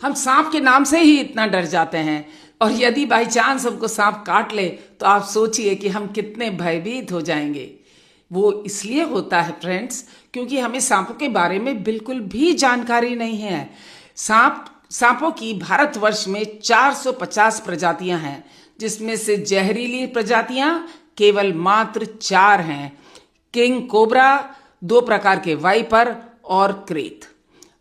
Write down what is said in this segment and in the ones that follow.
हम सांप के नाम से ही इतना डर जाते हैं, और यदि बाई चांस हमको सांप काट ले तो आप सोचिए कि हम कितने भयभीत हो जाएंगे। वो इसलिए होता है फ्रेंड्स, क्योंकि हमें सांपों के बारे में बिल्कुल भी जानकारी नहीं है। सांपों की भारतवर्ष में 450 प्रजातियां हैं, जिसमें से जहरीली प्रजातियां केवल मात्र 4 हैं। किंग कोबरा, 2 प्रकार के वाइपर और क्रेत।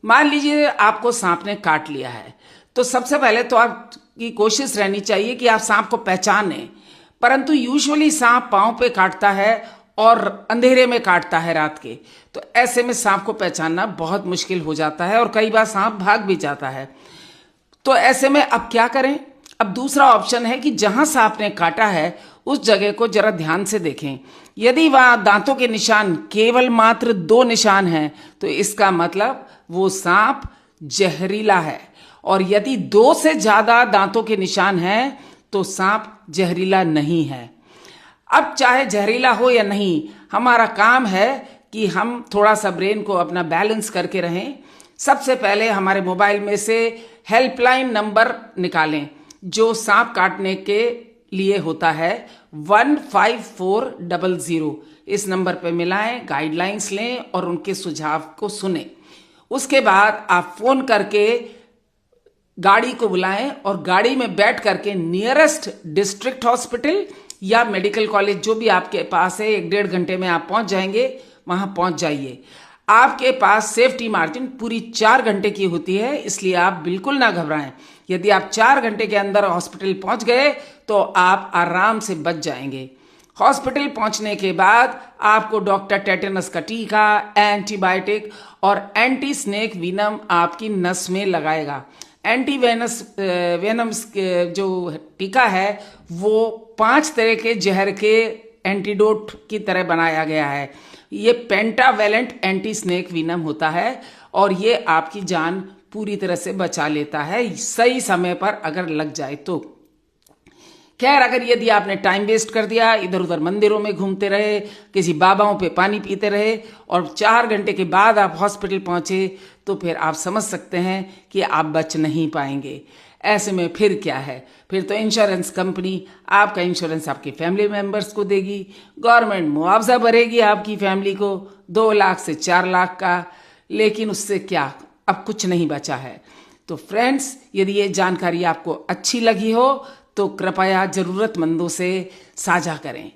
मान लीजिए आपको सांप ने काट लिया है, तो सबसे पहले तो आपकी कोशिश रहनी चाहिए कि आप सांप को पहचानें। परंतु यूजुअली सांप पांव पे काटता है और अंधेरे में काटता है रात के, तो ऐसे में सांप को पहचानना बहुत मुश्किल हो जाता है और कई बार सांप भाग भी जाता है। तो ऐसे में अब क्या करें? अब दूसरा ऑप्शन है कि जहां सांप ने काटा है उस जगह को जरा ध्यान से देखें। यदि वहां दांतों के निशान केवल मात्र 2 निशान हैं, तो इसका मतलब वो सांप जहरीला है, और यदि 2 से ज्यादा दांतों के निशान हैं तो सांप जहरीला नहीं है। अब चाहे जहरीला हो या नहीं, हमारा काम है कि हम थोड़ा सा ब्रेन को अपना बैलेंस करके रहें। सबसे पहले हमारे मोबाइल में से हेल्पलाइन नंबर निकालें, जो सांप काटने के लिए होता है 15400। इस नंबर पर मिलाएं, गाइडलाइंस लें और उनके सुझाव को सुनें। उसके बाद आप फोन करके गाड़ी को बुलाएं और गाड़ी में बैठ करके नियरेस्ट डिस्ट्रिक्ट हॉस्पिटल या मेडिकल कॉलेज जो भी आपके पास है, 1-1.5 घंटे में आप पहुंच जाएंगे, वहां पहुंच जाइए। आपके पास सेफ्टी मार्जिन पूरी 4 घंटे की होती है, इसलिए आप बिल्कुल ना घबराएं। यदि आप 4 घंटे के अंदर हॉस्पिटल पहुंच गए तो आप आराम से बच जाएंगे। हॉस्पिटल पहुंचने के बाद आपको डॉक्टर टेटेनस का टीका, एंटीबायोटिक और एंटी स्नेक विनम आपकी नस में लगाएगा। एंटी वेनम्स जो टीका है वो 5 तरह के जहर के एंटीडोट की तरह बनाया गया है। ये पेंटावेलेंट एंटी स्नेक विनम होता है और ये आपकी जान पूरी तरह से बचा लेता है, सही समय पर अगर लग जाए तो। खैर, अगर यदि आपने टाइम वेस्ट कर दिया, इधर उधर मंदिरों में घूमते रहे, किसी बाबाओं पे पानी पीते रहे और 4 घंटे के बाद आप हॉस्पिटल पहुंचे, तो फिर आप समझ सकते हैं कि आप बच नहीं पाएंगे। ऐसे में फिर क्या है? फिर तो इंश्योरेंस कंपनी आपका इंश्योरेंस आपके फैमिली मेंबर्स को देगी। गवर्नमेंट मुआवजा भरेगी आपकी फैमिली को 2 लाख से 4 लाख का, लेकिन उससे क्या, अब कुछ नहीं बचा है। तो फ्रेंड्स, यदि ये जानकारी आपको अच्छी लगी हो तो कृपया जरूरतमंदों से साझा करें।